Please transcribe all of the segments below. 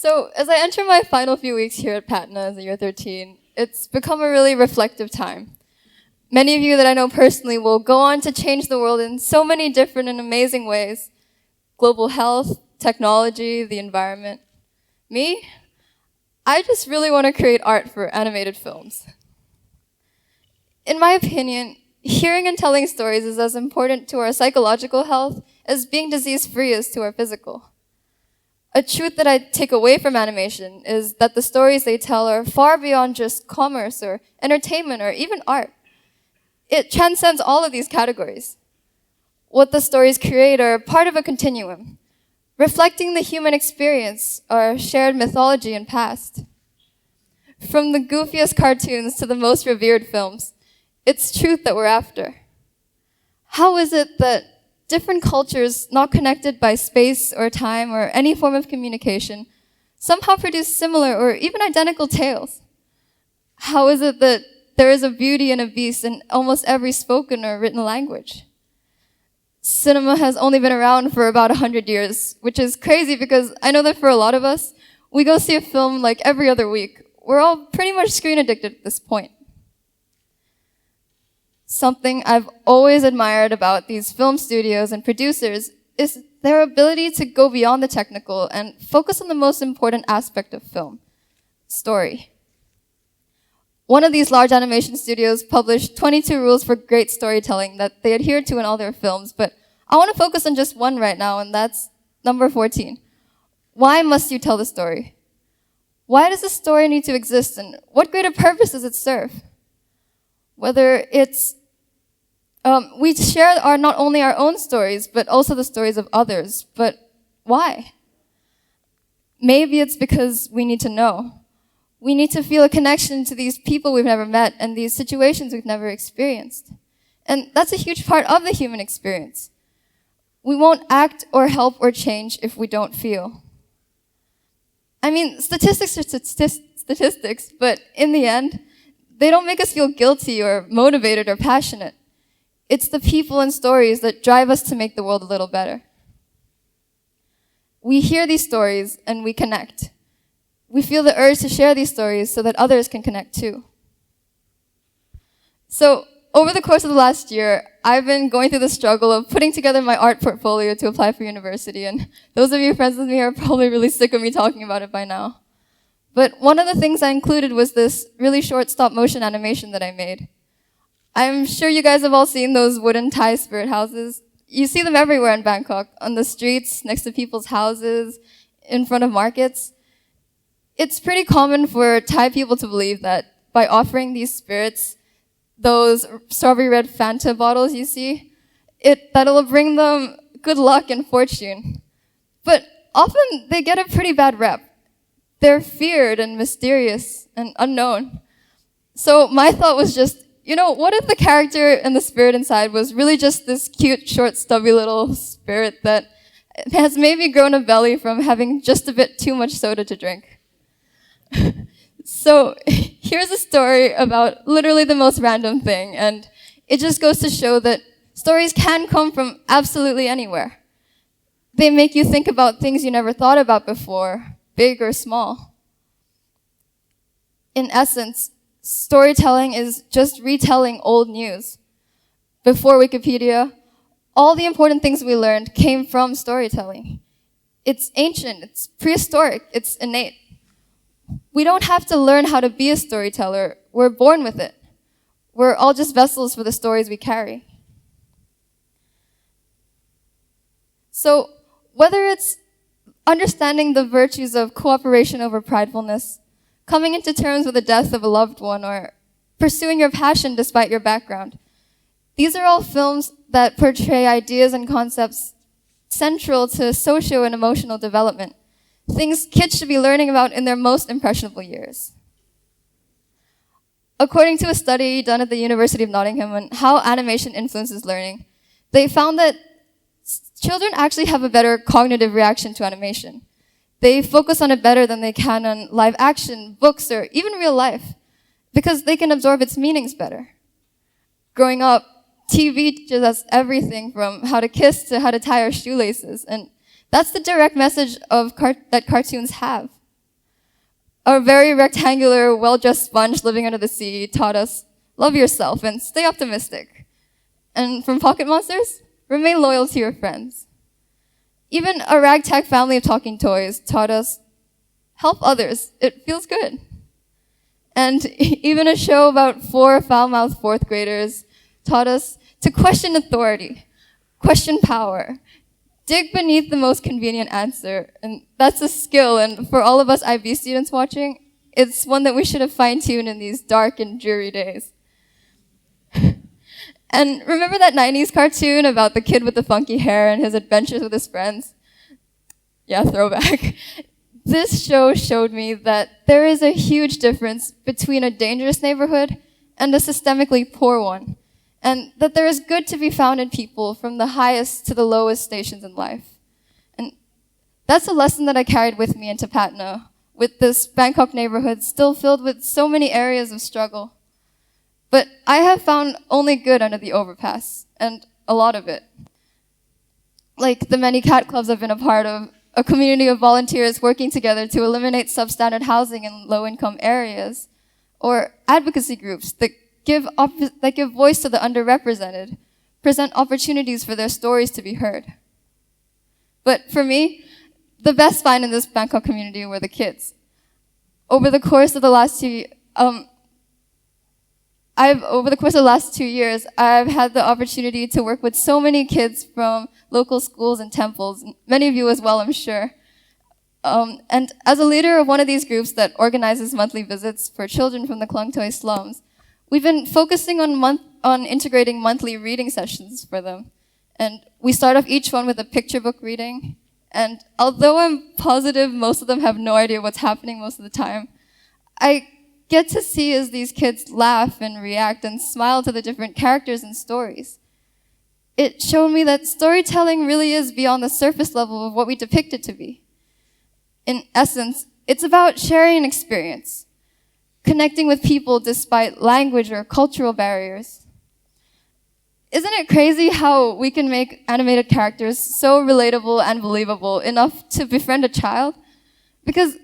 So as I enter my final few weeks here at Patna as a year 13, it's become a really reflective time. Many of you that I know personally will go on to change the world in so many different and amazing ways. Global health, technology, the environment. Me? I just really want to create art for animated films. In my opinion, hearing and telling stories is as important to our psychological health as being disease-free is to our physical. A truth that I take away from animation is that the stories they tell are far beyond just commerce or entertainment or even art. It transcends all of these categories. What the stories create are part of a continuum, reflecting the human experience, our shared mythology and past. From the goofiest cartoons to the most revered films, it's truth that we're after. How is it that different cultures, not connected by space or time or any form of communication, somehow produce similar or even identical tales? How is it that there is a beauty and a beast in almost every spoken or written language? Cinema has only been around for about 100 years, which is crazy because I know that for a lot of us, we go see a film like every other week. We're all pretty much screen addicted at this point. Something I've always admired about these film studios and producers is their ability to go beyond the technical and focus on the most important aspect of film, story. One of these large animation studios published 22 rules for great storytelling that they adhere to in all their films, but I want to focus on just one right now, and that's number 14. Why must you tell the story? Why does the story need to exist, and what greater purpose does it serve? Whether it's we share not only our own stories, but also the stories of others. But why? Maybe it's because we need to know. We need to feel a connection to these people we've never met and these situations we've never experienced. And that's a huge part of the human experience. We won't act or help or change if we don't feel. I mean, statistics are statistics, but in the end, they don't make us feel guilty or motivated or passionate. It's the people and stories that drive us to make the world a little better. We hear these stories and we connect. We feel the urge to share these stories so that others can connect too. So, over the course of the last year, I've been going through the struggle of putting together my art portfolio to apply for university, and those of you friends with me are probably really sick of me talking about it by now. But one of the things I included was this really short stop-motion animation that I made. I'm sure you guys have all seen those wooden Thai spirit houses. You see them everywhere in Bangkok, on the streets, next to people's houses, in front of markets. It's pretty common for Thai people to believe that by offering these spirits, those strawberry red Fanta bottles you see, that'll bring them good luck and fortune. But often they get a pretty bad rep. They're feared and mysterious and unknown. So my thought was just, what if the character and the spirit inside was really just this cute, short, stubby little spirit that has maybe grown a belly from having just a bit too much soda to drink? So here's a story about literally the most random thing, and it just goes to show that stories can come from absolutely anywhere. They make you think about things you never thought about before, big or small. In essence, storytelling is just retelling old news. Before Wikipedia, all the important things we learned came from storytelling. It's ancient, it's prehistoric, it's innate. We don't have to learn how to be a storyteller. We're born with it. We're all just vessels for the stories we carry. So, whether it's understanding the virtues of cooperation over pridefulness, coming into terms with the death of a loved one, or pursuing your passion despite your background, these are all films that portray ideas and concepts central to socio and emotional development. Things kids should be learning about in their most impressionable years. According to a study done at the University of Nottingham on how animation influences learning, they found that children actually have a better cognitive reaction to animation. They focus on it better than they can on live action, books, or even real life, because they can absorb its meanings better. Growing up, TV teaches us everything from how to kiss to how to tie our shoelaces, and that's the direct message that cartoons have. A very rectangular, well-dressed sponge living under the sea taught us, love yourself and stay optimistic. And from Pocket Monsters, remain loyal to your friends. Even a ragtag family of talking toys taught us, help others, it feels good. And even a show about 4 foul-mouthed 4th graders taught us to question authority, question power, dig beneath the most convenient answer. And that's a skill, and for all of us IB students watching, it's one that we should have fine-tuned in these dark and dreary days. And remember that 90s cartoon about the kid with the funky hair and his adventures with his friends? Yeah, throwback. This show showed me that there is a huge difference between a dangerous neighborhood and a systemically poor one, and that there is good to be found in people from the highest to the lowest stations in life. And that's a lesson that I carried with me into Patna, with this Bangkok neighborhood still filled with so many areas of struggle. But I have found only good under the overpass, and a lot of it. Like the many cat clubs I've been a part of, a community of volunteers working together to eliminate substandard housing in low-income areas, or advocacy groups that give voice to the underrepresented, present opportunities for their stories to be heard. But for me, the best find in this Bangkok community were the kids. Over the course of the last 2 years, I've had the opportunity to work with so many kids from local schools and temples, many of you as well, I'm sure. And as a leader of one of these groups that organizes monthly visits for children from the Klong Toei slums, we've been focusing on integrating monthly reading sessions for them. And we start off each one with a picture book reading. And although I'm positive most of them have no idea what's happening most of the time, I get to see as these kids laugh and react and smile to the different characters and stories. It showed me that storytelling really is beyond the surface level of what we depict it to be. In essence, it's about sharing an experience, connecting with people despite language or cultural barriers. Isn't it crazy how we can make animated characters so relatable and believable enough to befriend a child? Because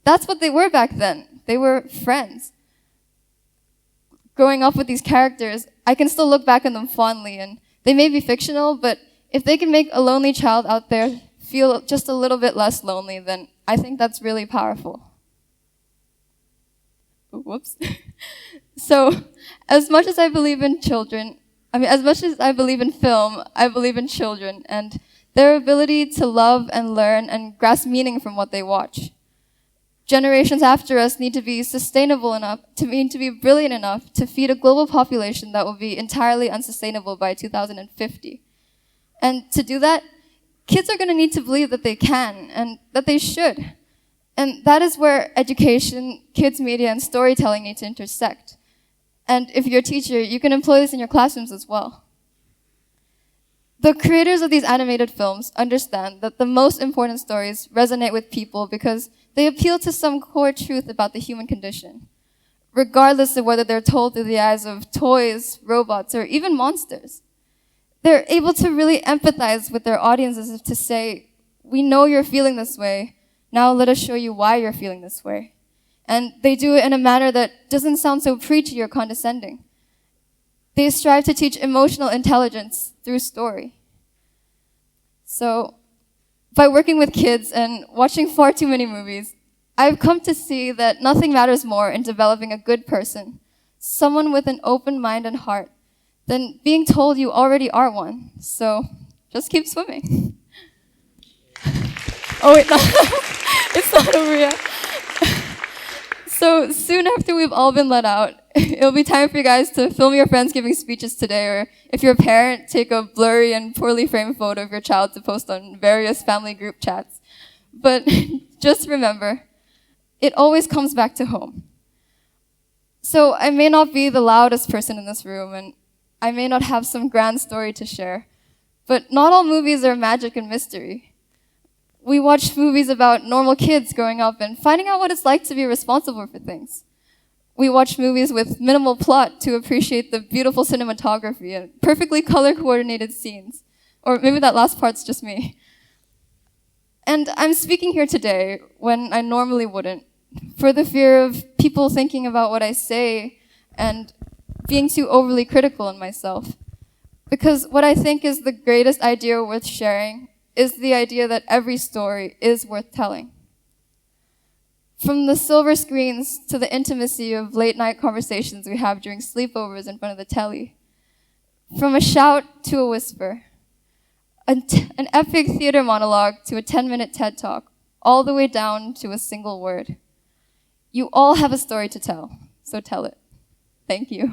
that's what they were back then. They were friends. Growing up with these characters, I can still look back on them fondly, and they may be fictional, but if they can make a lonely child out there feel just a little bit less lonely, then I think that's really powerful. Whoops. So, as much as I believe in film, I believe in children and their ability to love and learn and grasp meaning from what they watch. Generations after us need to be sustainable enough, to be brilliant enough to feed a global population that will be entirely unsustainable by 2050. And to do that, kids are going to need to believe that they can and that they should. And that is where education, kids media, and storytelling need to intersect. And if you're a teacher, you can employ this in your classrooms as well. The creators of these animated films understand that the most important stories resonate with people because they appeal to some core truth about the human condition, regardless of whether they're told through the eyes of toys, robots, or even monsters. They're able to really empathize with their audiences as if to say, we know you're feeling this way, now let us show you why you're feeling this way. And they do it in a manner that doesn't sound so preachy or condescending. They strive to teach emotional intelligence through story. So, by working with kids and watching far too many movies, I've come to see that nothing matters more in developing a good person, someone with an open mind and heart, than being told you already are one. So, just keep swimming. Oh wait, no. It's not over yet. So soon after we've all been let out, it'll be time for you guys to film your friends giving speeches today, or if you're a parent, take a blurry and poorly framed photo of your child to post on various family group chats. But just remember, it always comes back to home. So I may not be the loudest person in this room, and I may not have some grand story to share, but not all movies are magic and mystery. We watch movies about normal kids growing up and finding out what it's like to be responsible for things. We watch movies with minimal plot to appreciate the beautiful cinematography and perfectly color-coordinated scenes. Or maybe that last part's just me. And I'm speaking here today when I normally wouldn't, for the fear of people thinking about what I say and being too overly critical in myself. Because what I think is the greatest idea worth sharing is the idea that every story is worth telling. From the silver screens to the intimacy of late-night conversations we have during sleepovers in front of the telly. From a shout to a whisper. An epic theater monologue to a 10-minute TED Talk, all the way down to a single word. You all have a story to tell, so tell it. Thank you.